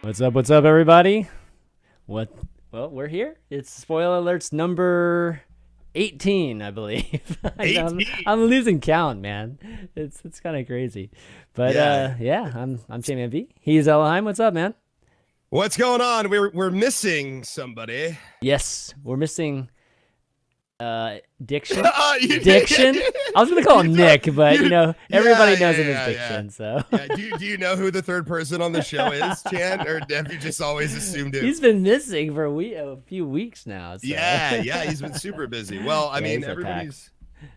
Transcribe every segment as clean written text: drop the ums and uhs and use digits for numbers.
What's up, everybody? What? Well, we're here. It's spoiler alerts number 18, I believe. I'm losing count, man. It's kind of crazy, but yeah. I'm ChanManV. He's Ellohime. What's up, man? What's going on? We're missing somebody. Yes, we're missing Diction. You Diction. I was gonna call him Nick, but everybody knows him as Diction. So Do you know who the third person on the show is, Chan, or have you just always assumed it? he's been missing for a few weeks now. So. Yeah, he's been super busy. Well, I mean,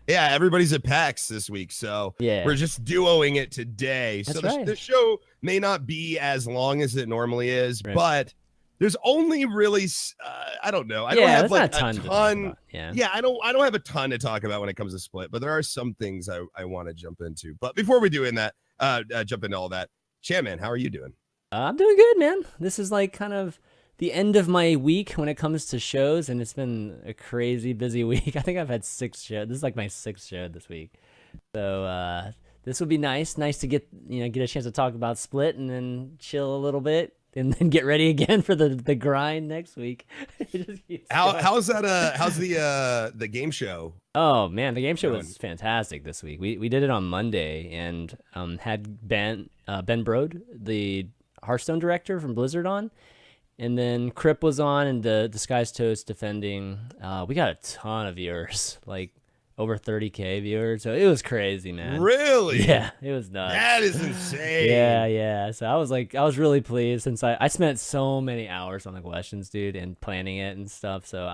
everybody's at PAX this week, so we're just duoing it today. That's so right. the show may not be as long as it normally is, but there's only really I don't know. I don't have like a ton. I don't have a ton to talk about when it comes to Split, but there are some things I want to jump into. But before we do jump into all that, Chanman, how are you doing? I'm doing good, man. This is like kind of the end of my week when it comes to shows, and it's been a crazy busy week. I think I've had 6 shows. This is like my 6th show this week. So this will be nice to get a chance to talk about Split and then chill a little bit. And then get ready again for the grind next week. How's the game show? Oh man, the game show was fantastic this week. We did it on Monday and had Ben Brode, the Hearthstone director from Blizzard, on, and then Crip was on, and the Disguised Toast defending. We got a ton of viewers, like over 30K viewers, so it was crazy, man. Really? Yeah, it was nuts. That is insane. Yeah. So I was really pleased since I spent so many hours on the questions, dude, and planning it and stuff. So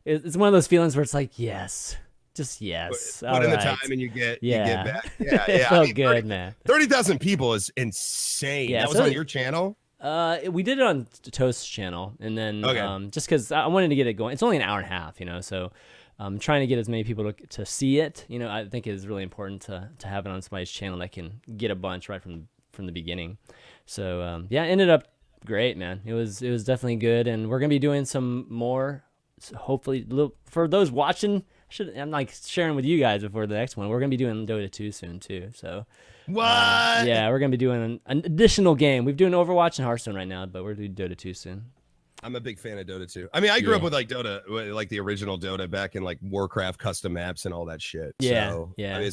it's one of those feelings where it's like, yes, just yes. Put in the time and you get back. Yeah. It felt good, man. 30,000 people is insane. Yeah, that was on your channel? We did it on Toast's channel, and then just because I wanted to get it going. It's only an hour and a half, so. Trying to get as many people to see it, I think it is really important to have it on somebody's channel that can get a bunch right from the beginning. So it ended up great, man. It was definitely good, and we're gonna be doing some more. So hopefully, for those watching, I'm like sharing with you guys before the next one. We're gonna be doing Dota 2 soon too. So what? We're gonna be doing an additional game. We're doing Overwatch and Hearthstone right now, but we're doing Dota 2 soon. I'm a big fan of Dota 2. I mean, I grew up with like Dota, like the original Dota back in like Warcraft custom maps and all that shit. Yeah, so, yeah. I mean,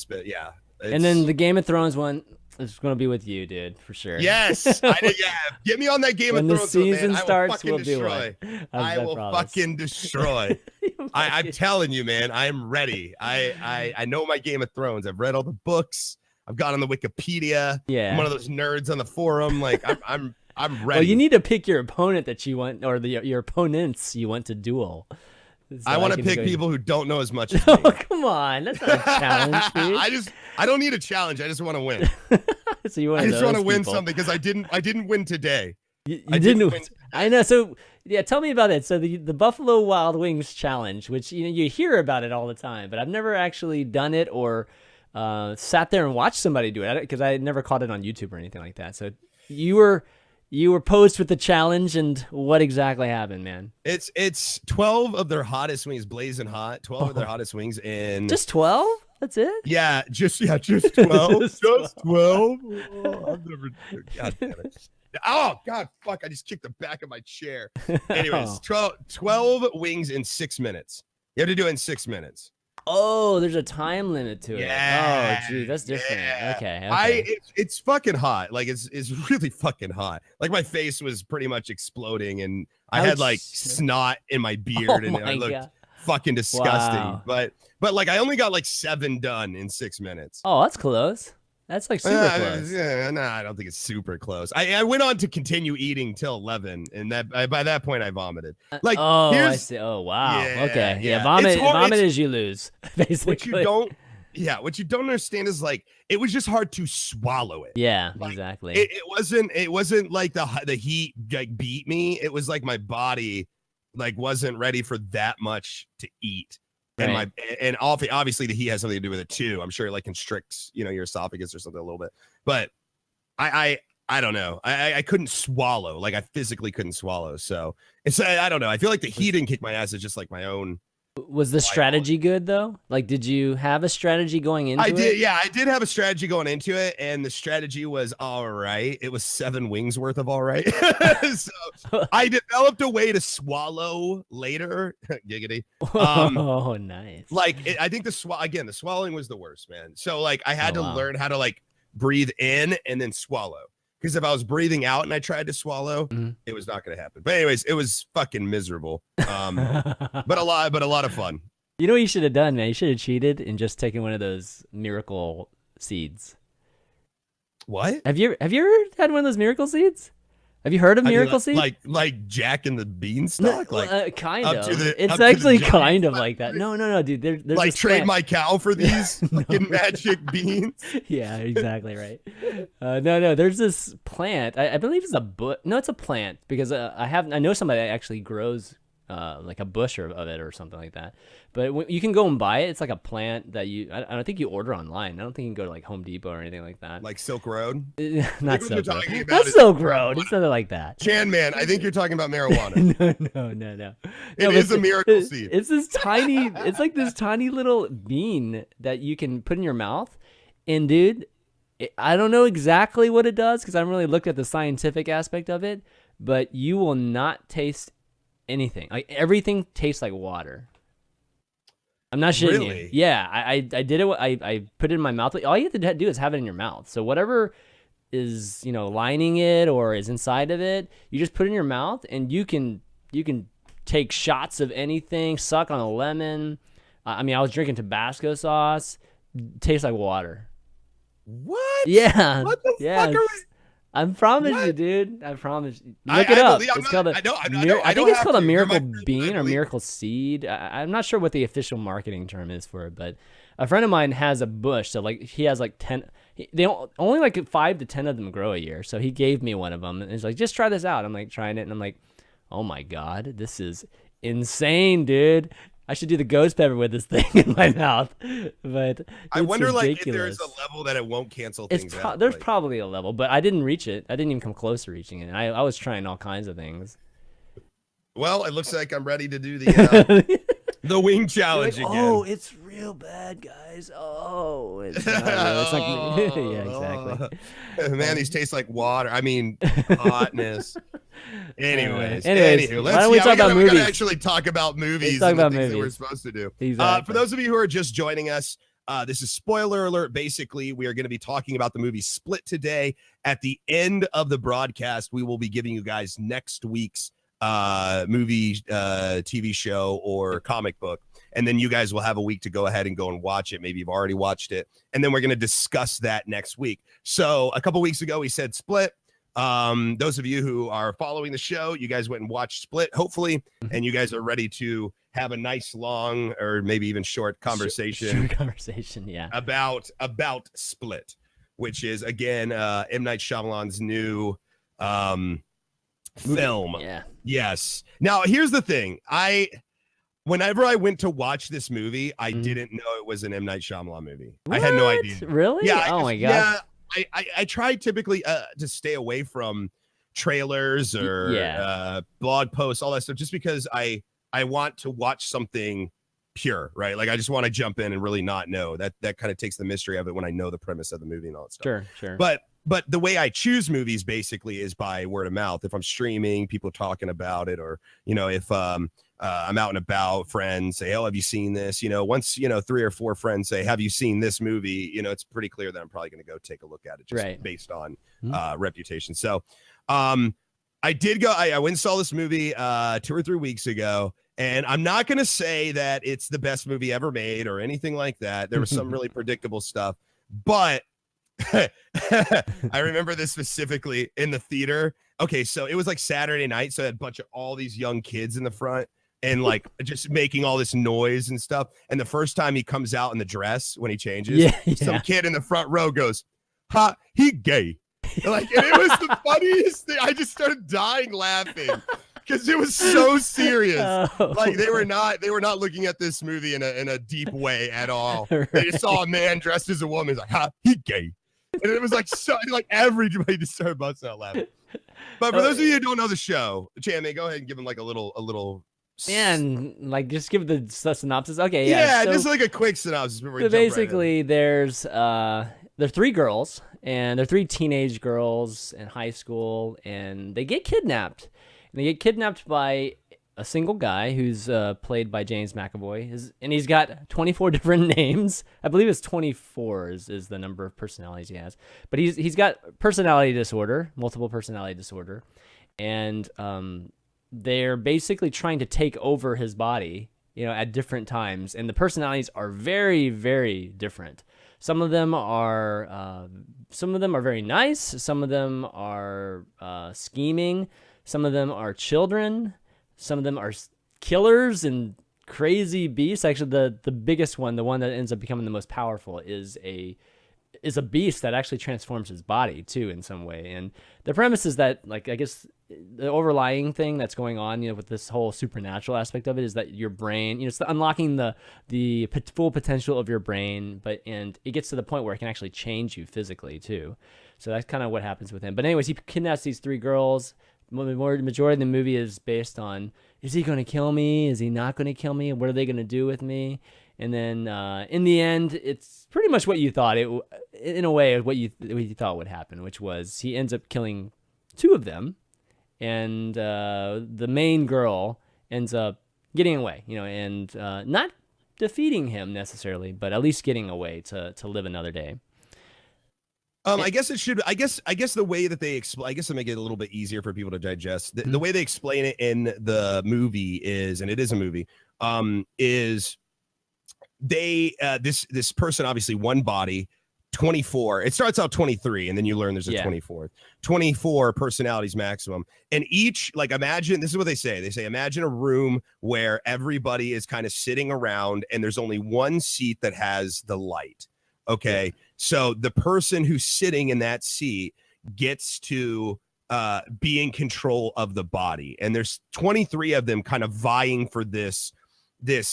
And then the Game of Thrones one is going to be with you, dude, for sure. Yes, get me on that Game of Thrones. When the season starts, we'll do it. I will fucking destroy. I'm telling you, man, I am ready. I know my Game of Thrones. I've read all the books. I've got on the Wikipedia. Yeah, I'm one of those nerds on the forum. Like I'm ready. Well, you need to pick your opponent that you want, or your opponents you want to duel. So I want to pick people who don't know as much as me. Oh, come on. That's not a challenge, dude. I don't need a challenge. I just want to win. So you want I just want to win something because I didn't win today. You didn't win. I know. So yeah, tell me about it. So the Buffalo Wild Wings challenge, which you hear about it all the time, but I've never actually done it or sat there and watched somebody do it because I never caught it on YouTube or anything like that. So you were posed with the challenge, and what exactly happened, man? It's 12 of their hottest wings, blazing hot. 12 of their hottest wings in just 12. That's it? Yeah, just 12. just 12. Oh, I've never. God damn it. Oh God, fuck! I just kicked the back of my chair. Anyways, 12 wings in 6 minutes. You have to do it in 6 minutes. Oh, there's a time limit to it. Yeah. Oh, gee, that's different. Yeah. Okay. It's fucking hot. Like it's really fucking hot. Like my face was pretty much exploding, and I had like snot in my beard, and I looked fucking disgusting. Wow. But like I only got like 7 done in 6 minutes. Oh, that's close. That's like super close. Yeah, no, I don't think it's super close. I went on to continue eating till 11, and by that point I vomited. Like, I see. Oh, wow. Yeah, okay. Yeah. Vomit as you lose, basically. What you don't understand is like it was just hard to swallow it. Yeah, like, exactly. It wasn't like the heat like beat me. It was like my body like wasn't ready for that much to eat. Right. And obviously the heat has something to do with it too. I'm sure it like constricts, your esophagus or something a little bit. But I don't know. I couldn't swallow. Like I physically couldn't swallow. So it's I don't know. I feel like the heat didn't kick my ass. It's just like my own. Was the strategy good though? Like, did you have a strategy going into it? I did. Yeah, I did have a strategy going into it, and the strategy was all right. It was 7 wings worth of all right. So I developed a way to swallow later. Giggity. Oh, nice. Like, I think the swallowing was the worst, man. So like, I had to learn how to like breathe in and then swallow. Because if I was breathing out and I tried to swallow, it was not going to happen. But anyways, it was fucking miserable. But a lot of fun. You know what you should have done, man? You should have cheated and just taken one of those miracle seeds. What? Have you ever had one of those miracle seeds? Have you heard of miracle seeds? Like Jack and the Beanstalk? Like kind of. It's actually kind of like that. No, dude. There's like trade my cow for these fucking magic beans. Yeah, exactly right. No. There's this plant. I believe it's a bush. No, it's a plant because I know somebody that actually grows like a bush of it or something like that. But you can go and buy it. It's like a plant that I don't think you order online. I don't think you can go to like Home Depot or anything like that. Like Silk Road? Not Silk Road. Not Silk Road. It's nothing like that. ChanManV, I think you're talking about marijuana. No. It is a miracle seed. It's like this tiny little bean that you can put in your mouth. And dude, I don't know exactly what it does because I haven't really looked at the scientific aspect of it, but you will not taste anything. Like everything tastes like water. I'm not shitting you. Yeah, I did it. I put it in my mouth. All you have to do is have it in your mouth. So whatever is lining it or is inside of it, you just put it in your mouth, and you can take shots of anything. Suck on a lemon. I was drinking Tabasco sauce. Tastes like water. What? Yeah. What the fuck are we? I promise you, dude. I promise you. Look it up. It's called I think it's called a miracle bean or miracle seed. I'm not sure what the official marketing term is for it, but a friend of mine has a bush. So like he has like 10. They only like 5 to 10 of them grow a year. So he gave me one of them, and he's like, "Just try this out." I'm like trying it, and I'm like, "Oh my god, this is insane, dude." I should do the ghost pepper with this thing in my mouth, but I wonder ridiculous. Like if there's a level that it won't cancel things out. There's probably a level, but I didn't reach it. I didn't even come close to reaching it. I was trying all kinds of things. Well, it looks like I'm ready to do the the wing challenge again. Oh, it's real bad, guys. Oh, it's not real. It's like yeah, exactly. Man, these taste like water. I mean, hotness. Anyways, why don't we gotta actually talk about movies and the things that we're supposed to do. Exactly. For those of you who are just joining us, this is spoiler alert. Basically, we are going to be talking about the movie Split today. At the end of the broadcast, we will be giving you guys next week's movie, TV show, or comic book. And then you guys will have a week to go ahead and go and watch it. Maybe you've already watched it. And then we're going to discuss that next week. So a couple weeks ago, we said Split. Those of you who are following the show, you guys went and watched Split, hopefully, and you guys are ready to have a nice long or maybe even short conversation. Short conversation, yeah. About Split, which is again M. Night Shyamalan's new film. Yeah. Yes. Now here's the thing. Whenever I went to watch this movie, I didn't know it was an M. Night Shyamalan movie. What? I had no idea. Really? Yeah. Oh my god. Yeah. I try typically to stay away from trailers or blog posts, all that stuff, just because I want to watch something pure, right? Like I just want to jump in and really not know. That kind of takes the mystery of it when I know the premise of the movie and all that stuff. Sure. But the way I choose movies basically is by word of mouth. If I'm streaming, people talking about it, or if I'm out and about, friends say, "Oh, have you seen this?" Once 3 or 4 friends say, "Have you seen this movie?" It's pretty clear that I'm probably going to go take a look at it, just based on reputation. So, I did go. I went and saw this movie 2 or 3 weeks ago, and I'm not going to say that it's the best movie ever made or anything like that. There was some really predictable stuff, but I remember this specifically in the theater. Okay, so it was like Saturday night, so I had a bunch of all these young kids in the front and like just making all this noise and stuff. And the first time he comes out in the dress when he changes, some kid in the front row goes, "Ha, he gay." And it was the funniest thing. I just started dying laughing because it was so serious. Oh. Like they were not looking at this movie in a deep way at all. Right. They just saw a man dressed as a woman. He's like, "Ha, he gay." And it was like so like everybody just started busting out laughing. But for those of you who don't know the show, ChanManV, go ahead and give them like a little Man, like just give the synopsis. Okay, yeah. Yeah, so, just like a quick synopsis. So basically, there's they're three girls, and they're three teenage girls in high school, and they get kidnapped. And they get kidnapped by a single guy who's played by James McAvoy, and he's got 24 different names. I believe it's 24 is the number of personalities he has. But he's got personality disorder, multiple personality disorder, and they're basically trying to take over his body, at different times, and the personalities are very, very different. Some of them are very nice. Some of them are scheming. Some of them are children. Some of them are killers and crazy beasts. Actually, the biggest one, the one that ends up becoming the most powerful, is a beast that actually transforms his body too in some way. And the premise is that, like, I guess the overlying thing that's going on, with this whole supernatural aspect of it, is that your brain, it's unlocking the full potential of your brain, and it gets to the point where it can actually change you physically too. So that's kind of what happens with him. But anyways, he kidnaps these three girls. The majority of the movie is based on, is he going to kill me? Is he not going to kill me? What are they going to do with me? And then in the end, it's pretty much what you thought in a way, what you thought would happen, which was he ends up killing two of them, and the main girl ends up getting away, and not defeating him necessarily, but at least getting away to live another day. I guess it should. I guess the way that they explain. I guess to make it a little bit easier for people to digest. The way they explain it in the movie is, and it is a movie, is they this person, obviously one body, 24. It starts out 23, and then you learn there's a 24 personalities maximum, and each, like, imagine, this is what they say. They say, imagine a room where everybody is kind of sitting around, and there's only one seat that has the light. Okay. Yeah. So the person who's sitting in that seat gets to be in control of the body. And there's 23 of them kind of vying for this, I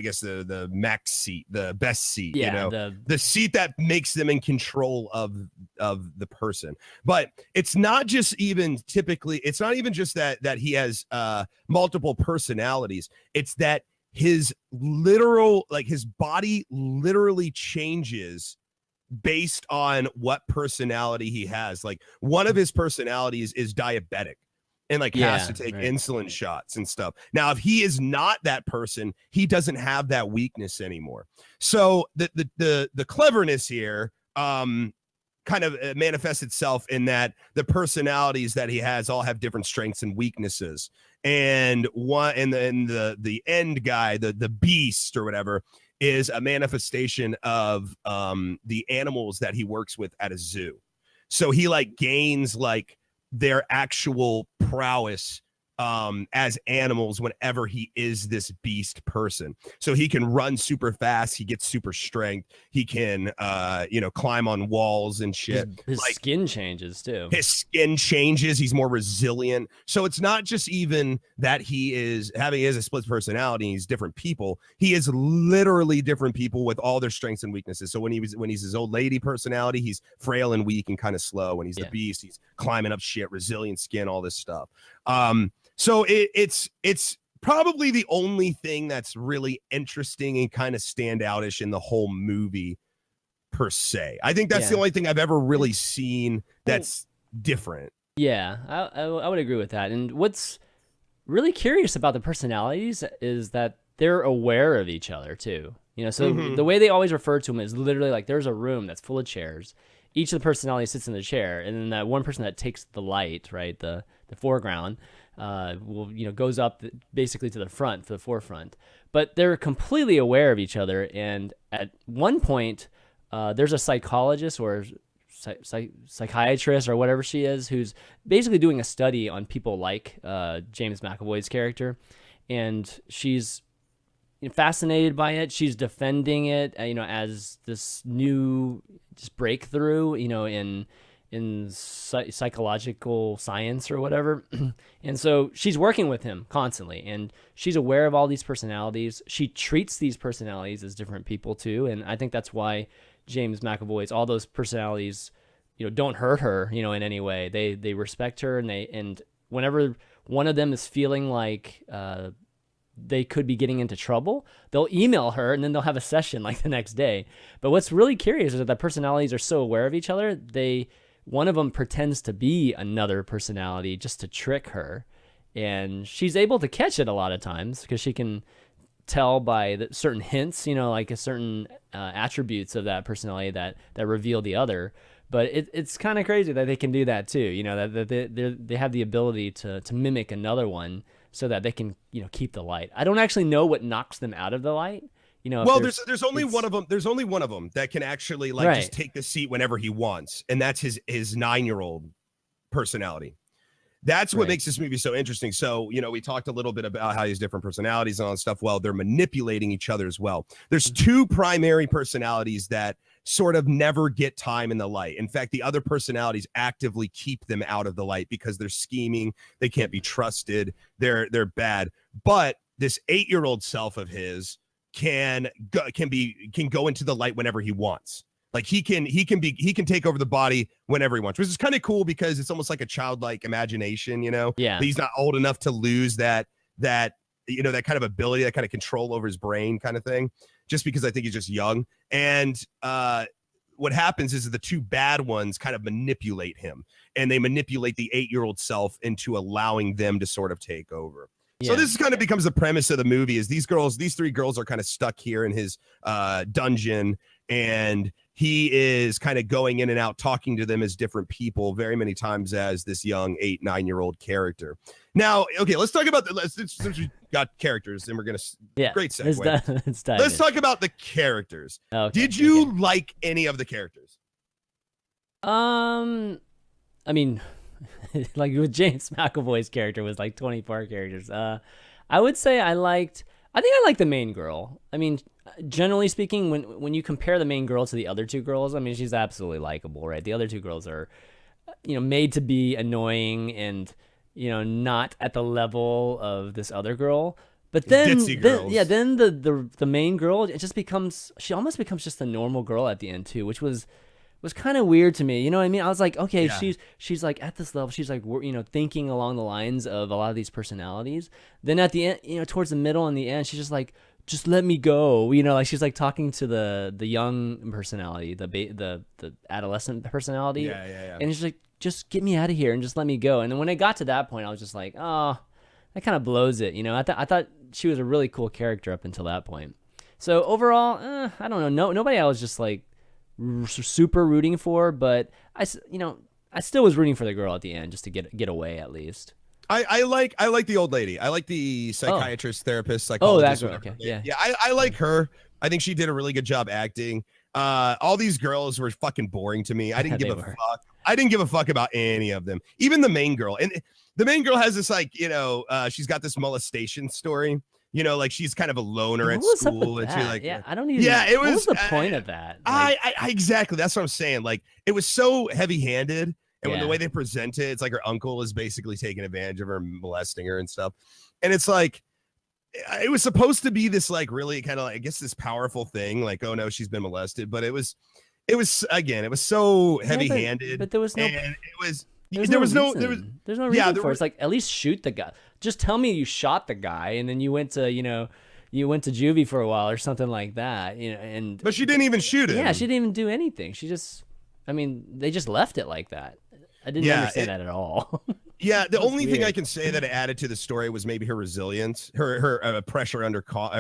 guess the max seat, the best seat, the seat that makes them in control of the person. But it's not just even it's not even just that he has multiple personalities. It's that his body literally changes based on what personality he has. Like, one of his personalities is diabetic and has to take insulin shots and stuff. Now, if he is not that person, he doesn't have that weakness anymore. So the cleverness here kind of manifests itself in that the personalities that he has all have different strengths and weaknesses. And the end guy, the beast or whatever, is a manifestation of the animals that he works with at a zoo. So he gains their actual prowess as animals whenever he is this beast person. So he can run super fast. He gets super strength. He can, climb on walls and shit. His skin changes too. His skin changes. He's more resilient. So it's not just even that he is a split personality. He's different people. He is literally different people with all their strengths and weaknesses. So when he's his old lady personality, he's frail and weak and kind of slow. When he's the beast, he's climbing up shit, resilient skin, all this stuff. So it's probably the only thing that's really interesting and kind of standoutish in the whole movie per se. I think that's the only thing I've ever really seen that's different. Yeah, I would agree with that. And what's really curious about the personalities is that they're aware of each other too. So the way they always refer to them is literally there's a room that's full of chairs. Each of the personalities sits in the chair, and then that one person that takes the light, right, the foreground, goes up basically to the front, to the forefront. But they're completely aware of each other, and at one point, there's a psychologist or psychiatrist or whatever she is, who's basically doing a study on people like James McAvoy's character, and she's fascinated by it. She's defending it, as this new breakthrough, in psychological science or whatever. And so she's working with him constantly, and she's aware of all these personalities. She treats these personalities as different people too, and I think that's why James McAvoy's all those personalities, don't hurt her, in any way. They respect her, and whenever one of them is feeling like they could be getting into trouble, they'll email her and then they'll have a session like the next day. But what's really curious is that the personalities are so aware of each other. One of them pretends to be another personality just to trick her. And she's able to catch it a lot of times because she can tell by certain hints, like a certain attributes of that personality that reveal the other. But it's kind of crazy that they can do that too. That they have the ability to mimic another one so that they can keep the light. I don't actually know what knocks them out of the light. Well, there's only one of them. There's only one of them that can actually just take the seat whenever he wants, and that's his 9-year-old personality. That's what makes this movie so interesting. So, we talked a little bit about how he has different personalities and all that stuff. Well, they're manipulating each other as well. There's two primary personalities that sort of never get time in the light. In fact, the other personalities actively keep them out of the light because they're scheming. They can't be trusted. They're bad. But this 8-year-old self of his can go into the light whenever he wants. Like he can take over the body whenever he wants, which is kind of cool because it's almost like a childlike imagination, Yeah. But he's not old enough to lose that kind of ability, that kind of control over his brain kind of thing, just because I think he's just young. And what happens is the two bad ones kind of manipulate him, and they manipulate the 8-year-old self into allowing them to sort of take over. Yeah. So this kind of becomes the premise of the movie is these 3 girls are kind of stuck here in his dungeon, and he is kind of going in and out, talking to them as different people very many times as this young 8-9-year-old character. Now, okay, let's talk about since we got characters and we're going to, great segue. Let's talk about the characters. Okay, did you like any of the characters? I mean, like with James McAvoy's character was like 24 characters. I would say I liked the main girl. I mean, generally speaking, when you compare the main girl to the other 2 girls, I mean, she's absolutely likable, right? The other 2 girls are, made to be annoying and, not at the level of this other girl. But then the main girl, she almost becomes just a normal girl at the end too, which was kind of weird to me. You know what I mean? I was like, okay, she's like at this level, she's like, thinking along the lines of a lot of these personalities. Then at the end, towards the middle and the end, she's just like, just let me go. Like she's like talking to the young personality, the adolescent personality. Yeah. And she's like, just get me out of here and just let me go. And then when it got to that point, I was just like, oh, that kind of blows it. I thought she was a really cool character up until that point. So overall, I don't know. Nobody I was just like super rooting for, but I still was rooting for the girl at the end just to get away at least. I like the old lady. I like the psychiatrist, therapist, psychologist. Oh, that's okay. Yeah. I like her. I think she did a really good job acting. All these girls were fucking boring to me. I didn't give a fuck. I didn't give a fuck about any of them. Even the main girl. And the main girl has this she's got this molestation story. Like she's kind of a loner at school, and she like, I don't even. Yeah, it was. What was the point of that? I exactly. That's what I'm saying. Like it was so heavy-handed, and when the way they present it, it's like her uncle is basically taking advantage of her, molesting her and stuff. And it's like, it was supposed to be this like really kind of like, I guess this powerful thing, like, oh no, she's been molested, but it was again, it was so heavy-handed. But there was no. And it was. There's no reason for it. It's like, at least shoot the guy. Just tell me you shot the guy and then you went to juvie for a while or something like that. But she didn't even shoot him. Yeah, she didn't even do anything. They just left it like that. I didn't understand that at all. Yeah, the only thing I can say that it added to the story was maybe her resilience, her pressure under calm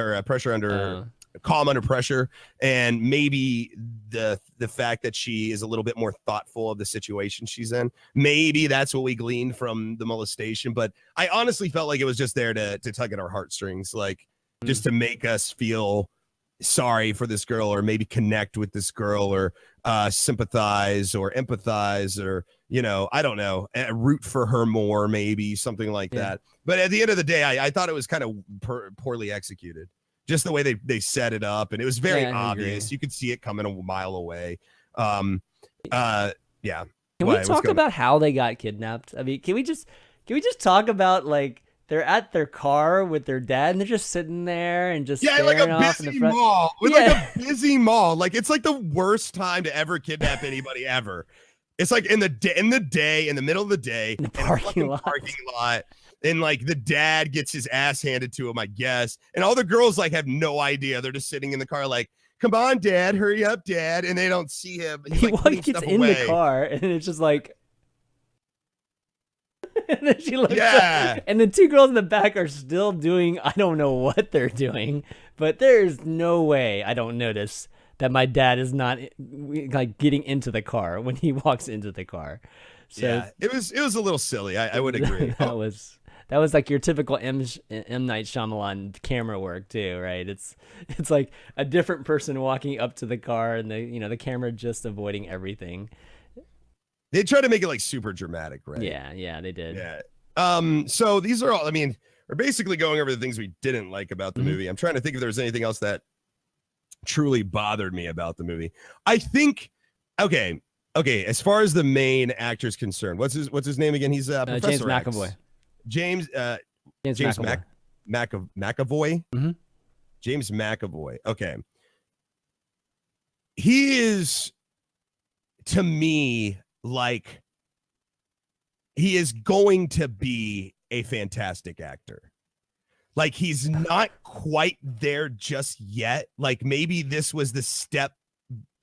under pressure, and maybe the fact that she is a little bit more thoughtful of the situation she's in. Maybe that's what we gleaned from the molestation, but I honestly felt like it was just there to tug at our heartstrings, like just to make us feel sorry for this girl, or maybe connect with this girl, or sympathize or empathize, or I don't know, root for her more, maybe something like that. But at the end of the day, I thought it was kind of poorly executed. Just the way they set it up, and it was very obvious. You could see it coming a mile away. Can we talk about how they got kidnapped? I mean, can we just talk about, like, they're at their car with their dad and they're just sitting there and just like a busy mall. Like a busy mall. Like, it's like the worst time to ever kidnap anybody ever. It's like in the middle of the day, in the parking lot. And like the dad gets his ass handed to him, I guess. And all the girls like have no idea. They're just sitting in the car like, come on, Dad, hurry up, Dad. And they don't see him. He's like, gets in the car and it's just like, and then she looks up, and the two girls in the back are still doing, I don't know what they're doing, but there's no way I don't notice that my dad is not like getting into the car when he walks into the car. So yeah, it was a little silly. I would agree. That was like your typical M. Night Shyamalan camera work too, right? It's like a different person walking up to the car and the camera just avoiding everything. They tried to make it like super dramatic, right? Yeah, they did. Yeah. So these are all, I mean, we're basically going over the things we didn't like about the movie. I'm trying to think if there's anything else that truly bothered me about the movie. I think, okay. As far as the main actor's concerned, what's his name again? He's Professor James McAvoy. James McAvoy. Mm-hmm. James McAvoy. Okay. He is, to me, like, he is going to be a fantastic actor. Like, he's not quite there just yet. Like, maybe this was the step,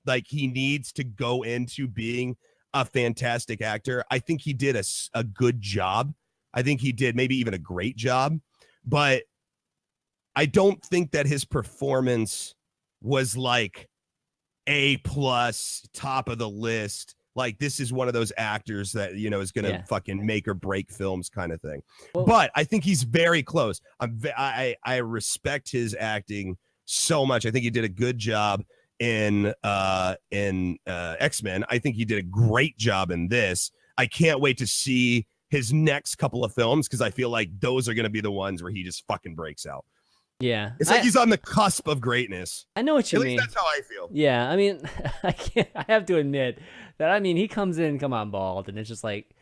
like, he needs to go into being a fantastic actor. I think he did a good job. I think he did maybe even a great job. But I don't think that his performance was, like, A+, top of the list. Like, this is one of those actors that, is going to fucking make or break films kind of thing. Well, but I think he's very close. I respect his acting so much. I think he did a good job in X-Men. I think he did a great job in this. I can't wait to see his next couple of films because I feel like those are going to be the ones where he just fucking breaks out. Yeah. It's like he's on the cusp of greatness. I know what you mean. At least that's how I feel. Yeah. I mean, I have to admit that, I mean, he comes in, come on, bald, and it's just like,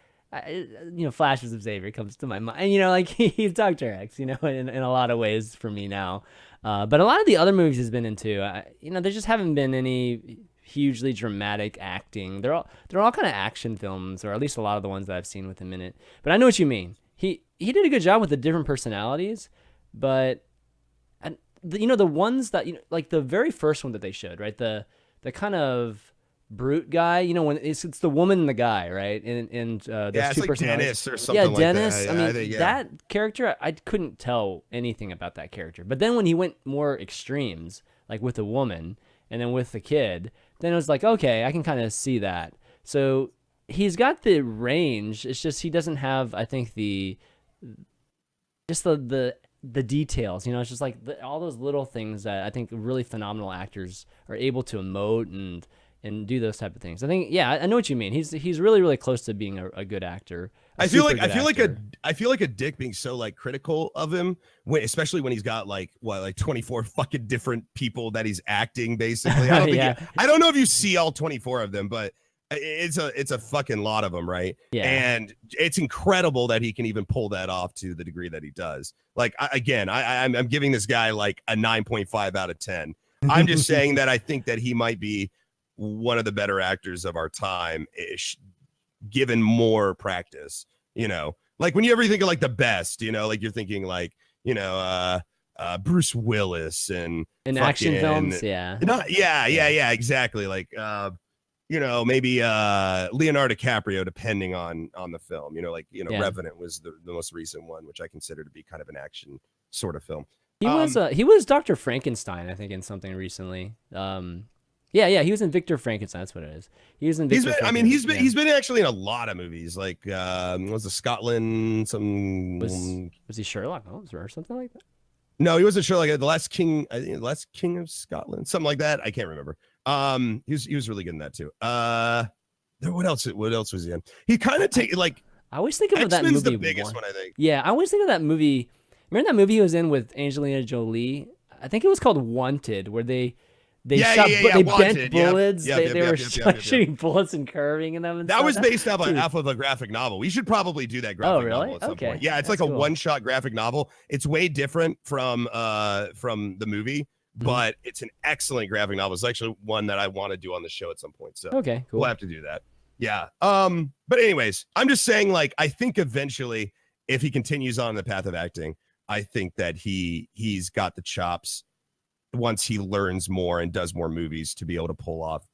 flashes of Xavier comes to my mind. And, like he's Dr. X, in a lot of ways for me now. But a lot of the other movies he's been into, there just haven't been any hugely dramatic acting. They're all kind of action films, or at least a lot of the ones that I've seen with him in it. But I know what you mean. He did a good job with the different personalities, but the ones that like the very first one that they showed, right? The kind of brute guy, when it's the woman and the guy, right? And it's two like Dennis or something like Dennis. That. I mean, that character, I couldn't tell anything about that character. But then when he went more extremes, like with the woman and then with the kid, then it was like, okay, I can kind of see that. So he's got the range. It's just he doesn't have, I think, the details. It's just like all those little things that I think really phenomenal actors are able to emote and do those type of things. I think, I know what you mean. He's really, really close to being a good actor. I feel like a dick being so like critical of him, especially when he's got like 24 fucking different people that he's acting basically. I don't think I don't know if you see all 24 of them, but it's a fucking lot of them, right? Yeah. And it's incredible that he can even pull that off to the degree that he does. Like I'm giving this guy like a 9.5 out of 10. I'm just saying that I think that he might be one of the better actors of our time, given more practice. Like when you ever think of like the best, like you're thinking like Bruce Willis and in action films, exactly. Like maybe Leonardo DiCaprio, depending on the film. Revenant was the most recent one, which I consider to be kind of an action sort of film. He was Dr. Frankenstein, I think, in something recently. He was in Victor Frankenstein. That's what it is. He was in Victor Frankenstein. He's been actually in a lot of movies. Like was it Scotland? Was he Sherlock Holmes or something like that? No, he wasn't Sherlock. The Last King of Scotland, something like that. I can't remember. He was really good in that too. What else was he in? He kind of I always think of that movie. The biggest one, I think. Yeah, I always think of that movie. Remember that movie he was in with Angelina Jolie? I think it was called Wanted, where they bent bullets. They were shooting bullets and curving in them. And that was based off of a graphic novel. We should probably do that graphic novel at some point. Yeah, it's like a one-shot graphic novel. It's way different from the movie, but it's an excellent graphic novel. It's actually one that I want to do on the show at some point. So okay, cool. We'll have to do that. Yeah. But anyways, I'm just saying, like, I think eventually, if he continues on the path of acting, I think that he's got the chops once he learns more and does more movies to be able to pull off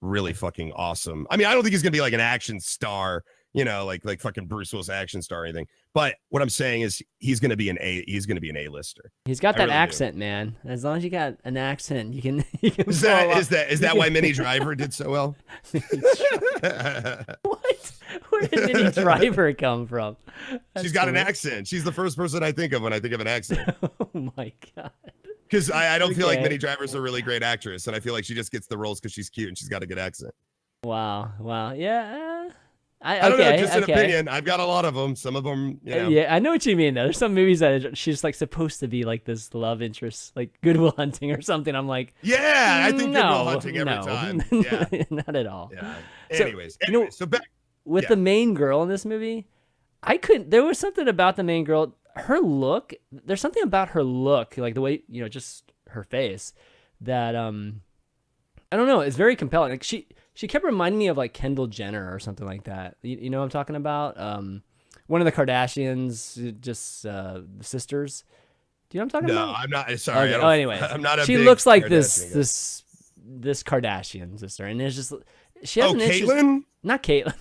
really fucking awesome. I mean, I don't think he's gonna be like an action star, like fucking Bruce Willis action star or anything. But what I'm saying is he's gonna be an A-lister. He's got that accent, man. As long as you got an accent, you can. Is that why Minnie Driver did so well? What? Where did Minnie Driver come from? She's got an accent. She's the first person I think of when I think of an accent. Oh my god. Because I don't feel like Minnie Driver's a really great actress, and I feel like she just gets the roles because she's cute and she's got a good accent. Wow. Yeah. I don't know, just an opinion. I've got a lot of them. Some of them, Yeah, I know what you mean, though. There's some movies that she's like supposed to be like this love interest, like Good Will Hunting or something. I'm like, yeah, I think Good Will Hunting every time. Yeah. Not at all. Yeah. Anyways, so back with the main girl in this movie, there was something about the main girl. Her look, there's something about her look, like the way, just her face, that I don't know, it's very compelling. Like she kept reminding me of like Kendall Jenner or something like that. You know what I'm talking about? One of the Kardashians, just the sisters. Do you know what I'm talking about? No, I'm not. Sorry. Okay. Anyway, I'm not. She looks like this Kardashian sister, and it's just she has an Caitlyn? Not Caitlyn.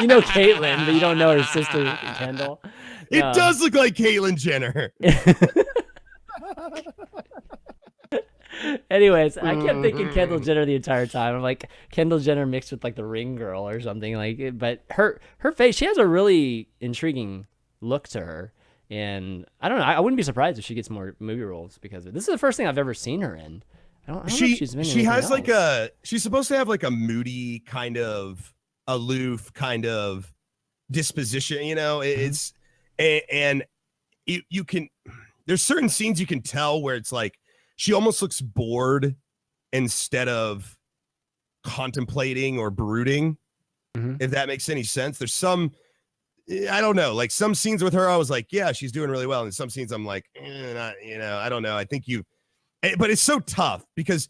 You know Caitlyn, but you don't know her sister Kendall. It does look like Caitlyn Jenner. Anyways, I kept thinking Kendall Jenner the entire time. I'm like, Kendall Jenner mixed with like the Ring Girl or something like. But her face, she has a really intriguing look to her, and I don't know. I wouldn't be surprised if she gets more movie roles because this is the first thing I've ever seen her in. I don't know if she's been. She has else. She's supposed to have like a moody kind of aloof kind of disposition. It's and you can. There's certain scenes you can tell where it's like. She almost looks bored instead of contemplating or brooding, if that makes any sense. There's some, I don't know, like some scenes with her, I was like, yeah, she's doing really well. And some scenes I'm like, I don't know. I think but it's so tough because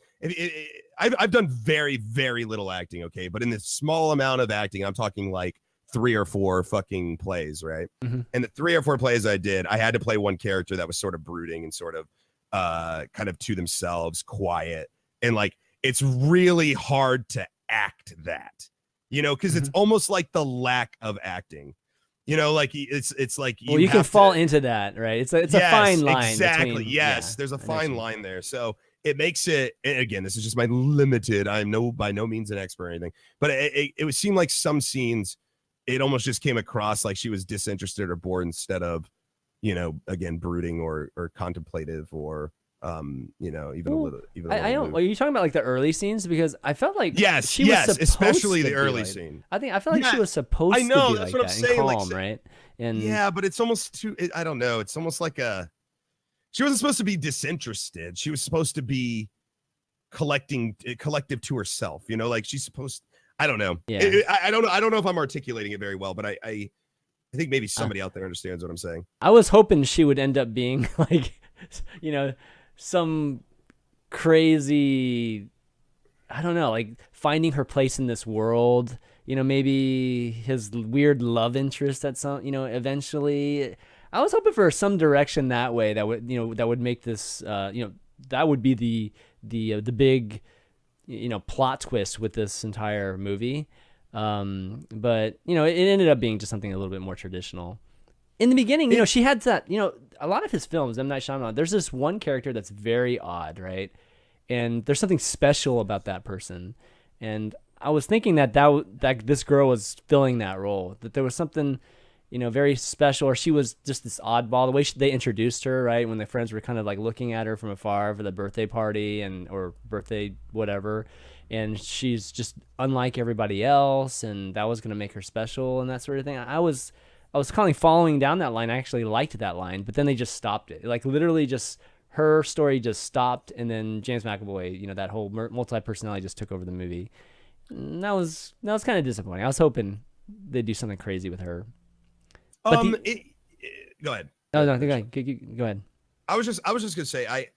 I've done very, very little acting, okay? But in this small amount of acting, I'm talking like 3 or 4 fucking plays, right? And the 3 or 4 plays I did, I had to play one character that was sort of brooding and sort of, kind of to themselves, quiet, and like it's really hard to act that, because it's almost like the lack of acting, like it's like you can fall into that, right? It's a fine line. Exactly. There's a fine line there, so it makes it. And again, this is just my limited. I'm by no means an expert or anything, but it would seem like some scenes, it almost just came across like she was disinterested or bored instead of. Again, brooding or contemplative or, even a little. I don't. Are you talking about like the early scenes? Because I felt like she was especially the early scene. I felt like she was supposed to be that's like what I'm saying, calm, right? And but it's almost too. I don't know. It's almost like she wasn't supposed to be disinterested. She was supposed to be collective to herself. Like she's supposed. I don't know. Yeah. I don't know. I don't know if I'm articulating it very well, but I think maybe somebody out there understands what I'm saying. I was hoping she would end up being like, some crazy, I don't know, like finding her place in this world, maybe his weird love interest at some, eventually. I was hoping for some direction that way that would make this, that would be the big, plot twist with this entire movie. But it ended up being just something a little bit more traditional. In the beginning, she had that, a lot of his films, M. Night Shyamalan, there's this one character that's very odd, right? And there's something special about that person. And I was thinking that this girl was filling that role, that there was something, very special, or she was just this oddball. The way they introduced her, right, when the friends were kind of like looking at her from afar for the birthday party or birthday whatever. And she's just unlike everybody else, and that was going to make her special and that sort of thing. I was kind of following down that line. I actually liked that line, but then they just stopped it. Like literally just her story just stopped, and then James McAvoy, that whole multi-personality just took over the movie. And that was kind of disappointing. I was hoping they'd do something crazy with her. But go ahead. No, go ahead. I was just gonna say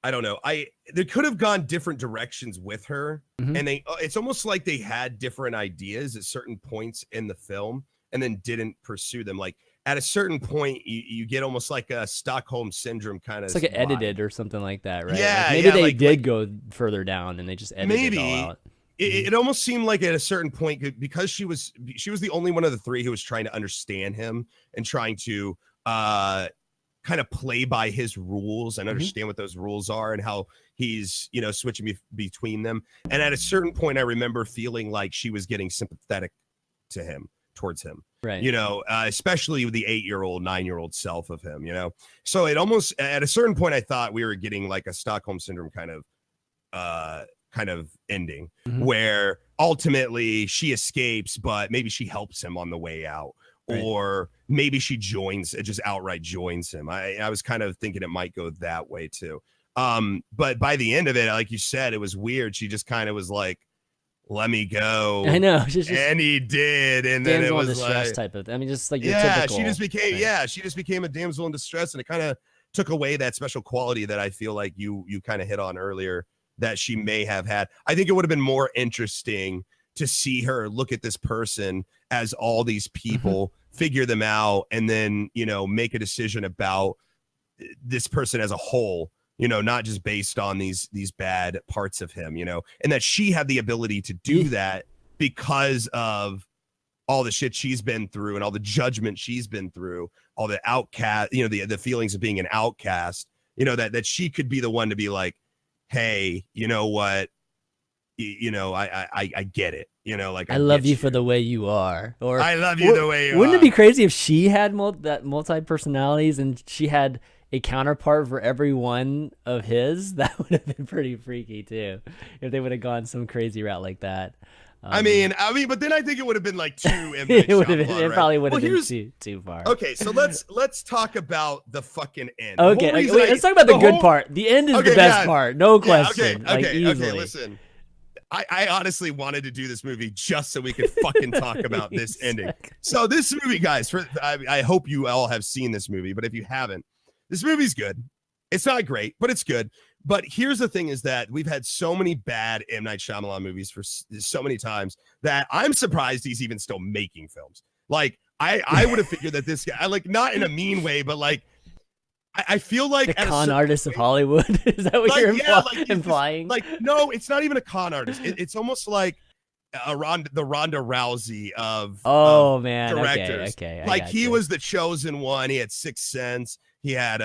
I don't know. They could have gone different directions with her, and it's almost like they had different ideas at certain points in the film, and then didn't pursue them. Like at a certain point, you get almost like a Stockholm syndrome kind of. It's like edited or something like that, right? Yeah, like maybe they did go further down, and they just edited it all out. It almost seemed like at a certain point, because she was the only one of the three who was trying to understand him and trying to kind of play by his rules and understand what those rules are and how he's, switching between them. And at a certain point, I remember feeling like she was getting sympathetic towards him, right? Especially with the 8-year-old, 9-year-old self of him, So it almost, at a certain point, I thought we were getting like a Stockholm syndrome kind of ending where ultimately she escapes, but maybe she helps him on the way out. Right. Or maybe she just outright joins him. I was kind of thinking it might go that way too. But by the end of it, like you said, it was weird. She just kind of was like, let me go. I know. And he did. And then it was distress like type of, just like your typical, she just became a damsel in distress. And it kind of took away that special quality that I feel like you kind of hit on earlier that she may have had. I think it would have been more interesting to see her look at this person as all these people, figure them out, and then, make a decision about this person as a whole, not just based on these bad parts of him, and that she had the ability to do that because of all the shit she's been through and all the judgment she's been through, all the outcast, the feelings of being an outcast, that she could be the one to be like, hey, you know what? I get it. Like I love you for the way you are, or I love you the way you are. Wouldn't it be crazy if she had multi personalities and she had a counterpart for every one of his? That would have been pretty freaky too, if they would have gone some crazy route like that. I mean, but then I think it would have been like too. It probably would have been too far. Okay, so let's talk about the fucking end. Okay, wait, let's talk about the good part. The end is the best part, no question. Okay, listen. I honestly wanted to do this movie just so we could fucking talk about this ending. So this movie, guys, I hope you all have seen this movie, but if you haven't, this movie's good. It's not great, but it's good. But here's the thing is that we've had so many bad M. Night Shyamalan movies for so many times that I'm surprised he's even still making films. Like, I would have figured that this guy, like, not in a mean way, but like, I feel like the con artist of Hollywood. Is that what you're implying? Like, no, it's not even a con artist. It's almost like the Ronda Rousey of directors. Okay. Like he was the chosen one. He had Sixth Sense. He had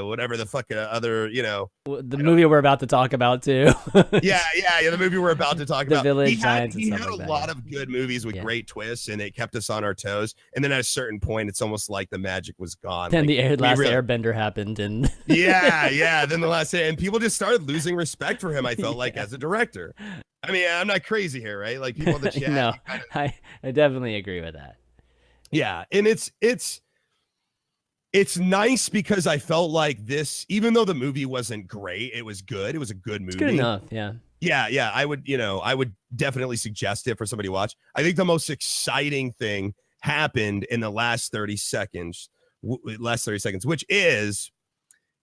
whatever the fuck other, the movie we're about to talk about too. yeah, the movie we're about to talk about. The Village Giants. He had a lot of good movies with great twists, and it kept us on our toes. And then at a certain point, it's almost like the magic was gone. Then the last Airbender happened, and yeah. Then the last, and people just started losing respect for him. I felt like as a director. I mean, I'm not crazy here, right? Like people in the chat. No, I definitely agree with that. Yeah, and it's nice because I felt like this, even though the movie wasn't great, it was good. It was a good movie. It's good enough, yeah. Yeah. I would definitely suggest it for somebody to watch. I think the most exciting thing happened in the last 30 seconds, which is,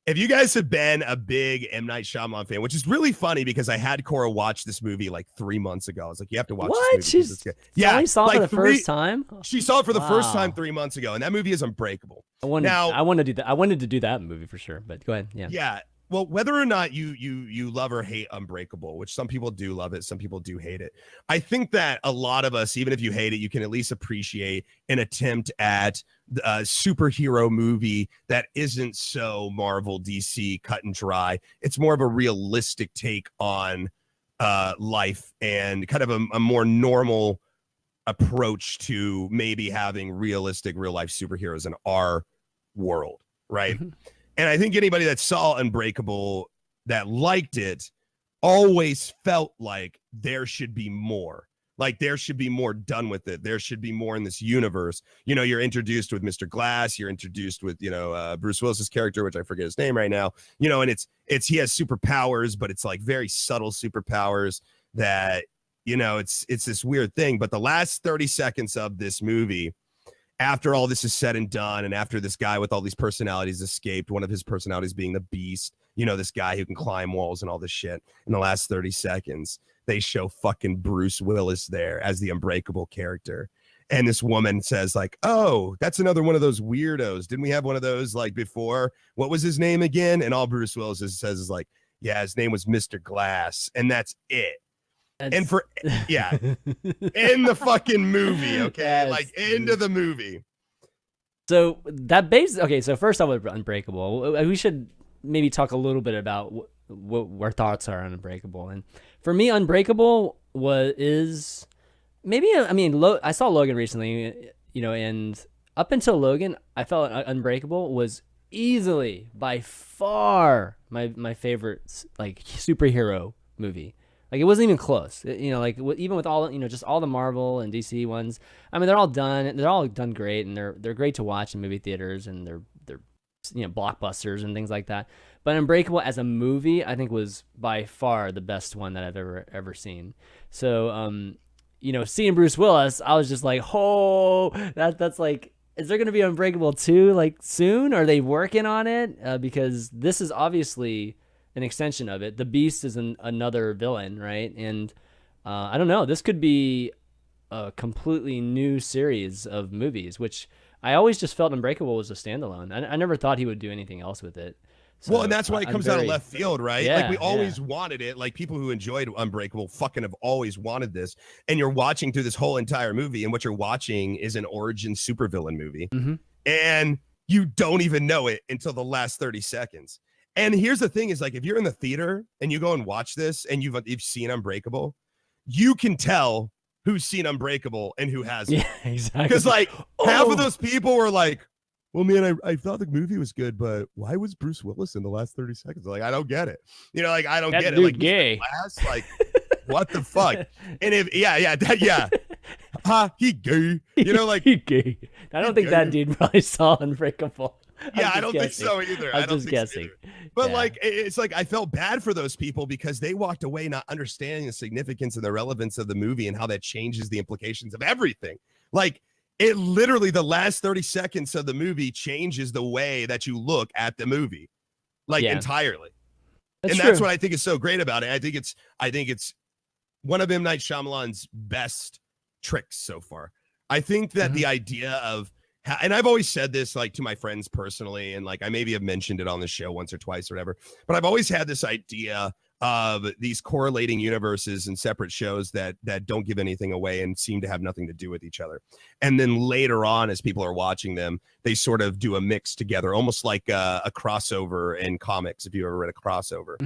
if you guys have been a big M. Night Shyamalan fan, which is really funny because I had Cora watch this movie like 3 months ago. I was like, you have to watch this movie. Yeah, saw it for the first time? She saw it for the first time 3 months ago, and that movie is unbreakable. I wanted to do that. I wanted to do that movie for sure, but go ahead. Yeah. Yeah. Well, whether or not you love or hate Unbreakable, which some people do love it, some people do hate it. I think that a lot of us, even if you hate it, you can at least appreciate an attempt at a superhero movie that isn't so Marvel, DC, cut and dry. It's more of a realistic take on life and kind of a more normal approach to maybe having realistic real life superheroes in our world, right? Mm-hmm. And I think anybody that saw Unbreakable that liked it always felt like there should be more. Like there should be more done with it. There should be more in this universe. You're introduced with Mr. Glass. You're introduced with, Bruce Willis's character, which I forget his name right now. And it's he has superpowers, but it's like very subtle superpowers that, it's this weird thing. But the last 30 seconds of this movie, after all this is said and done, and after this guy with all these personalities escaped, one of his personalities being the Beast, this guy who can climb walls and all this shit. In the last 30 seconds, they show fucking Bruce Willis there as the Unbreakable character. And this woman says like, oh, that's another one of those weirdos. Didn't we have one of those like before? What was his name again? And all Bruce Willis says is like, yeah, his name was Mr. Glass. And that's it. And for, yeah, in the fucking movie, okay? Like into the movie. So so first off with Unbreakable, we should maybe talk a little bit about what our thoughts are on Unbreakable. And for me, Unbreakable is maybe, I saw Logan recently, and up until Logan, I felt Unbreakable was easily by far my favorite like superhero movie. Like it wasn't even close, even with all, just all the Marvel and DC ones. I mean, they're all done great, and they're great to watch in movie theaters, and they're blockbusters and things like that. But Unbreakable as a movie, I think was by far the best one that I've ever seen. So, seeing Bruce Willis, I was just like, oh, that's like, is there going to be Unbreakable 2 like soon? Are they working on it? Because this is obviously an extension of it. The Beast is another villain, right? And I don't know. This could be a completely new series of movies, which I always just felt Unbreakable was a standalone. I never thought he would do anything else with it. So, well, and that's why it comes out of left field, right? Yeah, like we always wanted it. Like people who enjoyed Unbreakable fucking have always wanted this. And you're watching through this whole entire movie, and what you're watching is an origin supervillain movie. Mm-hmm. And you don't even know it until the last 30 seconds. And here's the thing is like, if you're in the theater and you go and watch this and you've seen Unbreakable, you can tell who's seen Unbreakable and who hasn't. Yeah, exactly. Because like half of those people were like, well, man, I thought the movie was good, but why was Bruce Willis in the last 30 seconds? Like, I don't get it. Like, I don't get it. Like, gay. Glass, like, what the fuck? And if, he gay. Like, he gay. I don't think that dude probably saw Unbreakable. Yeah, I don't think so either. I'm just guessing. But like, it's like I felt bad for those people because they walked away not understanding the significance and the relevance of the movie and how that changes the implications of everything. Like, it literally, the last 30 seconds of the movie changes the way that you look at the movie, like entirely. That's what I think is so great about it. I think it's one of M. Night Shyamalan's best tricks so far. I think that the idea of, and I've always said this like to my friends personally, and like I maybe have mentioned it on the show once or twice or whatever, but I've always had this idea of these correlating universes and separate shows that don't give anything away and seem to have nothing to do with each other. And then later on, as people are watching them, they sort of do a mix together, almost like a crossover in comics. If you ever read a crossover,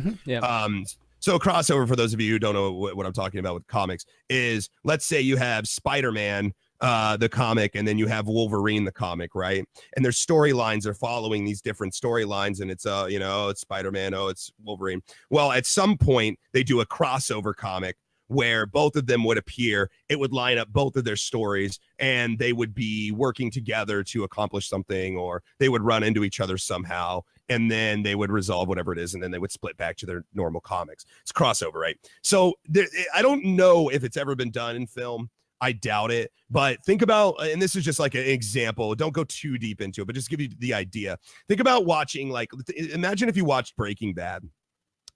so a crossover, for those of you who don't know what I'm talking about with comics, is let's say you have Spider-Man, the comic, and then you have Wolverine, the comic, right? And their storylines are following these different storylines, and it's it's Spider-Man, it's Wolverine. Well, at some point they do a crossover comic where both of them would appear. It would line up both of their stories, and they would be working together to accomplish something, or they would run into each other somehow, and then they would resolve whatever it is, and then they would split back to their normal comics. It's crossover, right? So I don't know if it's ever been done in film. I doubt it, but think about, and this is just like an example, don't go too deep into it, but just give you the idea. Think about watching, like, imagine if you watched Breaking Bad,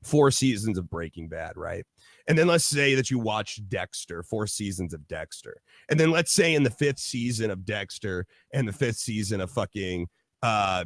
4 seasons of Breaking Bad, right? And then let's say that you watched Dexter, 4 seasons of Dexter. And then let's say in the 5th season of Dexter and the 5th season of fucking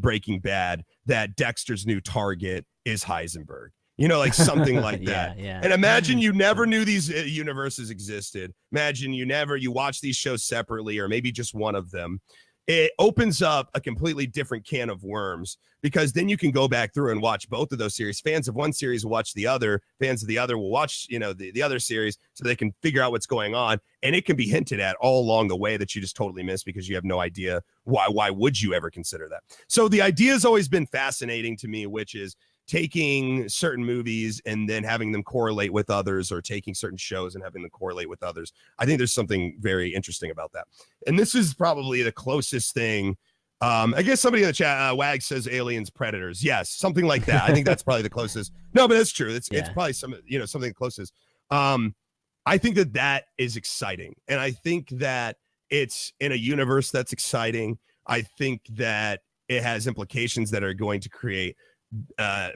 Breaking Bad, that Dexter's new target is Heisenberg. Like something like that. Yeah. And imagine you never knew these universes existed. Imagine you watch these shows separately, or maybe just one of them. It opens up a completely different can of worms, because then you can go back through and watch both of those series. Fans of one series will watch the other. Fans of the other will watch, the other series, so they can figure out what's going on. And it can be hinted at all along the way that you just totally missed because you have no idea why. Why would you ever consider that? So the idea has always been fascinating to me, which is taking certain movies and then having them correlate with others, or taking certain shows and having them correlate with others. I think there's something very interesting about that. And this is probably the closest thing. I guess somebody in the chat, Wag says Aliens, Predators. Yes, something like that. I think that's probably the closest. No, but that's true. It's probably something closest. I think that is exciting. And I think that it's in a universe that's exciting. I think that it has implications that are going to create